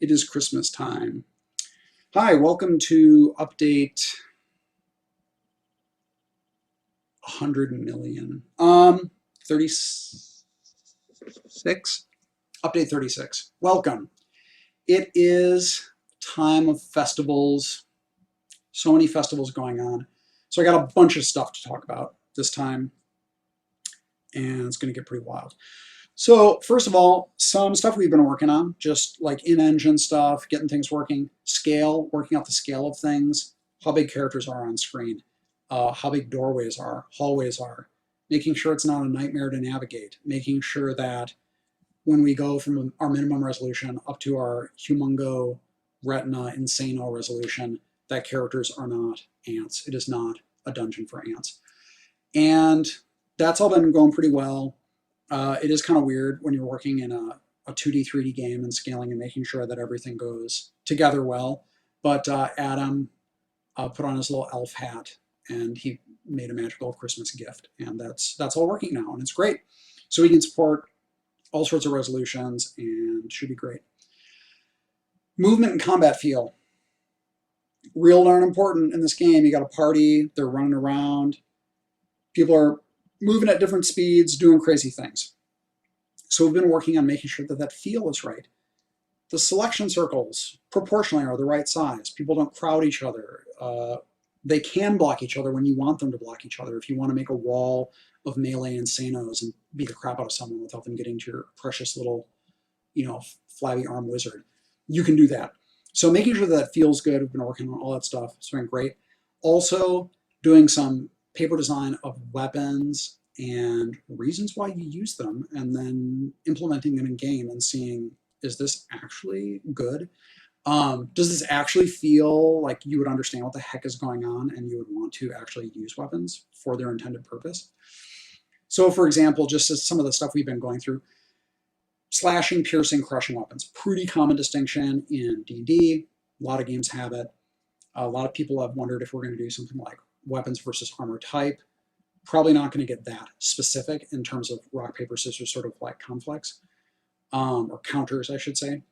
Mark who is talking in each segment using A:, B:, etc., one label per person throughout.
A: It is Christmas time. Hi, welcome to update 100 million. 36? Update 36. Welcome. It is time of festivals. So many festivals going on. So I got a bunch of stuff to talk about this time, and it's going to get pretty wild. So first of all, some stuff we've been working on, just like in-engine stuff, getting things working, scale, working out the scale of things, how big characters are on screen, how big doorways are, hallways are, making sure it's not a nightmare to navigate, making sure that when we go from our minimum resolution up to our humongo retina insano resolution, that characters are not ants. It is not a dungeon for ants. And that's all been going pretty well. It is kind of weird when you're working in a 2D, 3D game and scaling and making sure that everything goes together well. But Adam put on his little elf hat and he made a magical Christmas gift. And that's all working now, and it's great. So we can support all sorts of resolutions and should be great. Movement and combat feel. Real darn important in this game. You got a party, they're running around, people are moving at different speeds, doing crazy things. So we've been working on making sure that that feel is right. The selection circles proportionally are the right size. People don't crowd each other. They can block each other when you want them to block each other. If you want to make a wall of melee insanos and beat the crap out of someone without them getting to your precious little, flabby arm wizard, you can do that. So making sure that that feels good. We've been working on all that stuff. It's been great. Also doing some paper design of weapons and reasons why you use them, and then implementing them in game and seeing, is this actually good? Does this actually feel like you would understand what the heck is going on and you would want to actually use weapons for their intended purpose? So for example, just as some of the stuff we've been going through, slashing, piercing, crushing weapons, pretty common distinction in D&D. A lot of games have it. A lot of people have wondered if we're going to do something like weapons versus armor type. Probably not going to get that specific in terms of rock, paper, scissors sort of like conflicts, or counters, I should say.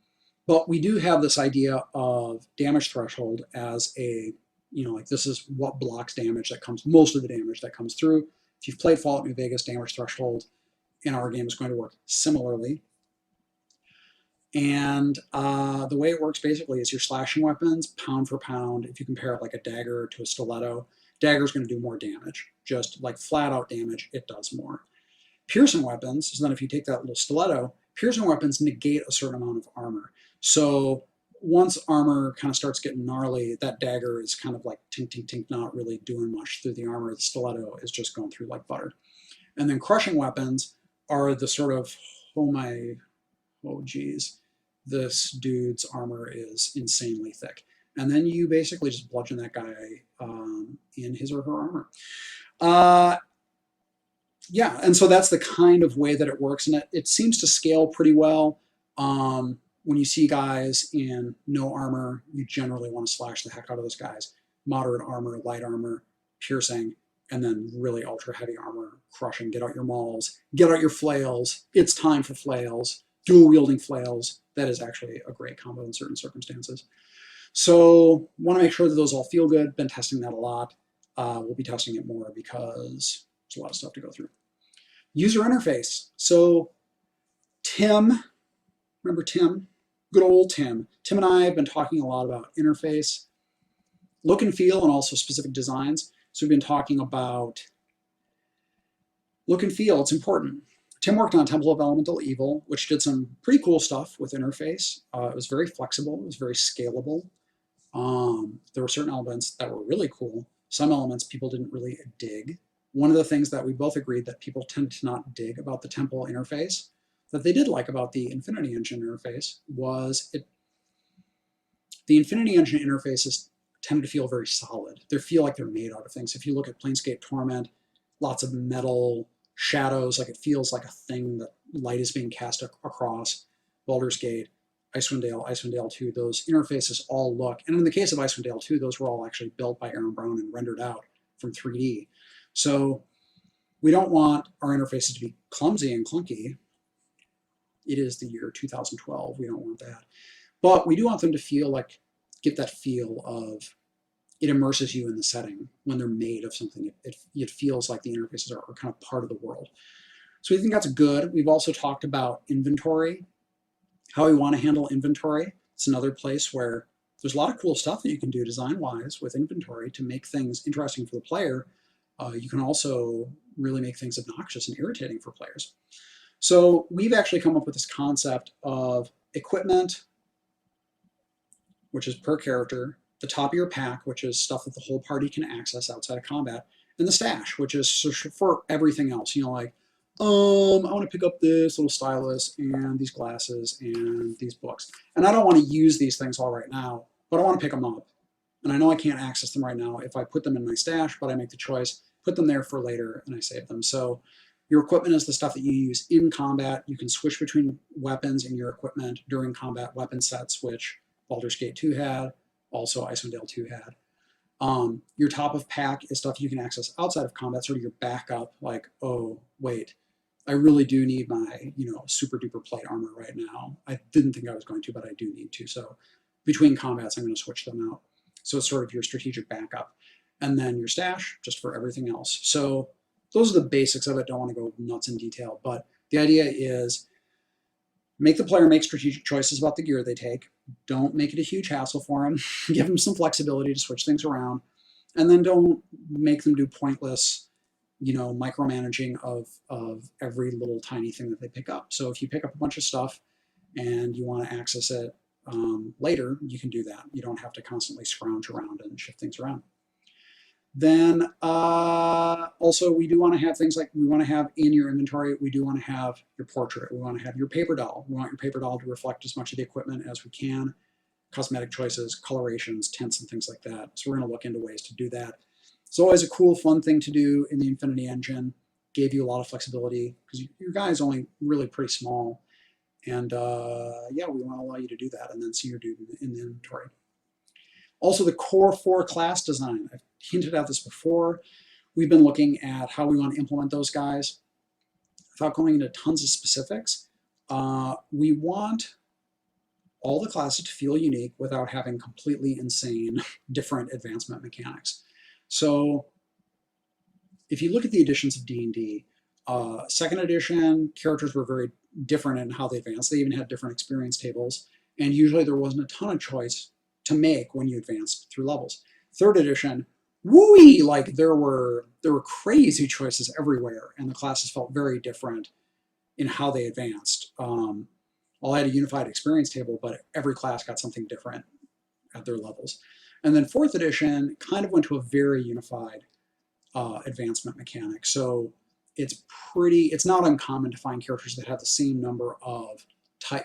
A: But we do have this idea of damage threshold as a, like this is what blocks damage that comes, most of the damage that comes through. If you've played Fallout New Vegas, damage threshold in our game is going to work similarly. And the way it works basically is you're slashing weapons pound for pound. If you compare it like a dagger to a stiletto, dagger is going to do more damage. Just like flat out damage, it does more. Piercing weapons, so then if you take that little stiletto, piercing weapons negate a certain amount of armor. So once armor kind of starts getting gnarly, that dagger is kind of like tink, tink, tink, not really doing much through the armor. The stiletto is just going through like butter. And then crushing weapons are the sort of, oh geez, this dude's armor is insanely thick. And then you basically just bludgeon that guy in his or her armor. Yeah, and so that's the kind of way that it works, and it seems to scale pretty well. When you see guys in no armor, you generally want to slash the heck out of those guys. Moderate armor, light armor, piercing, and then really ultra heavy armor, crushing. Get out your mauls, get out your flails. It's time for flails. Dual wielding flails. That is actually a great combo in certain circumstances. So want to make sure that those all feel good. Been testing that a lot. We'll be testing it more because there's a lot of stuff to go through. User interface. So Tim, remember Tim? Good old Tim. Tim and I have been talking a lot about interface, look and feel, and also specific designs. So we've been talking about look and feel. It's important. Tim worked on Temple of Elemental Evil, which did some pretty cool stuff with interface. It was very flexible. It was very scalable. There were certain elements that were really cool. Some elements people didn't really dig. One of the things that we both agreed that people tend to not dig about the Temple interface, that they did like about the Infinity Engine interface, was the Infinity Engine interfaces tend to feel very solid. They feel like they're made out of things. If you look at Planescape Torment, lots of metal shadows, like it feels like a thing that light is being cast across. Baldur's Gate, Icewind Dale 2, those interfaces all look, and in the case of Icewind Dale 2, those were all actually built by Aaron Brown and rendered out from 3D. So we don't want our interfaces to be clumsy and clunky. It is the year 2012. We don't want that. But we do want them to feel like, get that feel of, it immerses you in the setting when they're made of something. It feels like the interfaces are kind of part of the world. So we think that's good. We've also talked about inventory, how we want to handle inventory. It's another place where there's a lot of cool stuff that you can do design-wise with inventory to make things interesting for the player. You can also really make things obnoxious and irritating for players. So we've actually come up with this concept of equipment, which is per character, the top of your pack, which is stuff that the whole party can access outside of combat, and the stash, which is for everything else. You know, like, I want to pick up this little stylus and these glasses and these books. And I don't want to use these things all right now, but I want to pick them up. And I know I can't access them right now if I put them in my stash, but I make the choice, put them there for later, and I save them. So your equipment is the stuff that you use in combat. You can switch between weapons in your equipment during combat weapon sets, which Baldur's Gate 2 had, also Icewind Dale 2 had. Your top of pack is stuff you can access outside of combat, sort of your backup, like, oh, wait, I really do need my, super duper plate armor right now. I didn't think I was going to, but I do need to. So between combats, I'm going to switch them out. So it's sort of your strategic backup. And then your stash, just for everything else. So those are the basics of it. Don't want to go nuts in detail, but the idea is make the player make strategic choices about the gear they take. Don't make it a huge hassle for them. Give them some flexibility to switch things around. And then don't make them do pointless, micromanaging of every little tiny thing that they pick up. So if you pick up a bunch of stuff and you want to access it later, you can do that. You don't have to constantly scrounge around and shift things around. Then also we do want to have things like, we want to have in your inventory, we do want to have your portrait, we want to have your paper doll. We want your paper doll to reflect as much of the equipment as we can, cosmetic choices, colorations, tints, and things like that. So we're going to look into ways to do that. It's always a cool, fun thing to do in the Infinity Engine. Gave you a lot of flexibility because your guy is only really pretty small. And yeah, we want to allow you to do that and then see your dude in the inventory. Also, the core 4 class design. I've hinted at this before. We've been looking at how we want to implement those guys. Without going into tons of specifics, we want all the classes to feel unique without having completely insane different advancement mechanics. So if you look at the editions of D&D, second edition characters were very different in how they advanced. They even had different experience tables, and usually there wasn't a ton of choice to make when you advanced through levels. Third edition, wooey, like there were crazy choices everywhere, and the classes felt very different in how they advanced. All had a unified experience table, but every class got something different at their levels. And then fourth edition kind of went to a very unified advancement mechanic. So it's not uncommon to find characters that have the same number of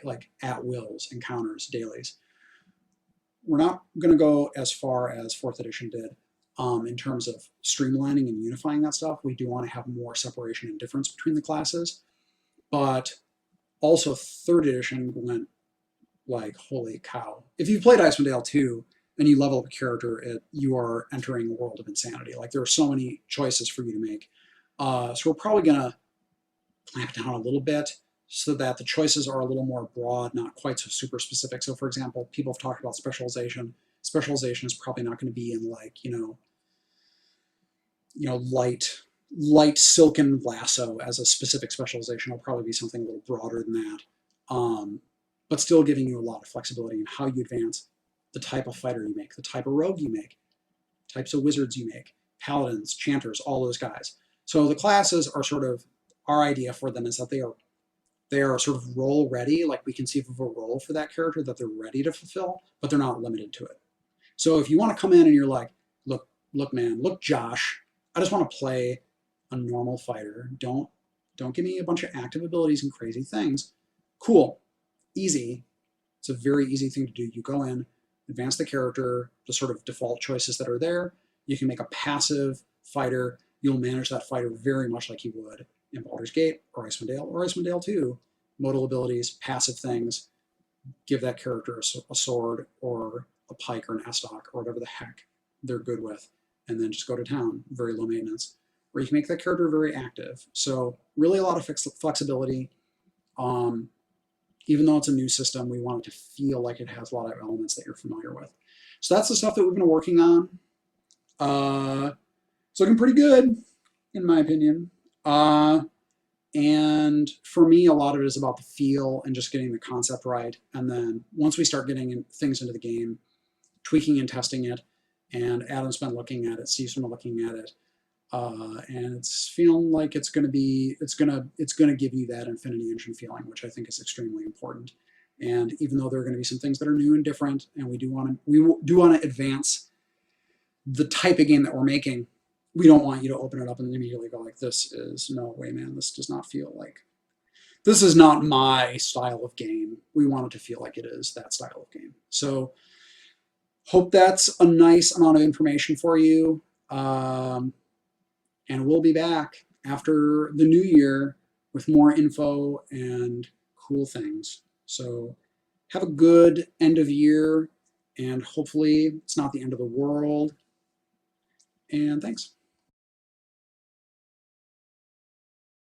A: like at-wills, encounters, dailies. We're not going to go as far as fourth edition did in terms of streamlining and unifying that stuff. We do want to have more separation and difference between the classes, but also third edition went like, holy cow. If you've played Icewind Dale 2 and you level up a character, you are entering a world of insanity. Like there are so many choices for you to make. So we're probably going to clamp down a little bit so that the choices are a little more broad, not quite so super specific. So for example, people have talked about specialization. Specialization is probably not going to be in like, light silken lasso as a specific specialization. It'll probably be something a little broader than that, but still giving you a lot of flexibility in how you advance, the type of fighter you make, the type of rogue you make, types of wizards you make, paladins, chanters, all those guys. So the classes are sort of, our idea for them is that they are sort of role ready, like we conceive of a role for that character that they're ready to fulfill, but they're not limited to it. So if you want to come in and you're like, look, man, look, Josh, I just want to play a normal fighter. Don't give me a bunch of active abilities and crazy things. Cool, easy. It's a very easy thing to do. You go in, advance the character, the sort of default choices that are there. You can make a passive fighter. You'll manage that fighter very much like you would in Baldur's Gate or Icewind Dale 2. Modal abilities, passive things, give that character a sword or a pike or an estoc or whatever the heck they're good with, and then just go to town, very low maintenance. Or you can make that character very active. So really a lot of flexibility. Even though it's a new system, we want it to feel like it has a lot of elements that you're familiar with. So that's the stuff that we've been working on. It's looking pretty good, in my opinion. And for me, a lot of it is about the feel and just getting the concept right. And then once we start getting things into the game, tweaking and testing it, and Adam's been looking at it, Steve's been looking at it, and it's feeling like it's going to give you that Infinity Engine feeling, which I think is extremely important. And even though there are going to be some things that are new and different, and we do want to advance the type of game that we're making, we don't want you to open it up and immediately go like, this is no way, man. This does not feel like, this is not my style of game. We want it to feel like it is that style of game. So hope that's a nice amount of information for you. And we'll be back after the new year with more info and cool things. So have a good end of year, and hopefully it's not the end of the world. And thanks.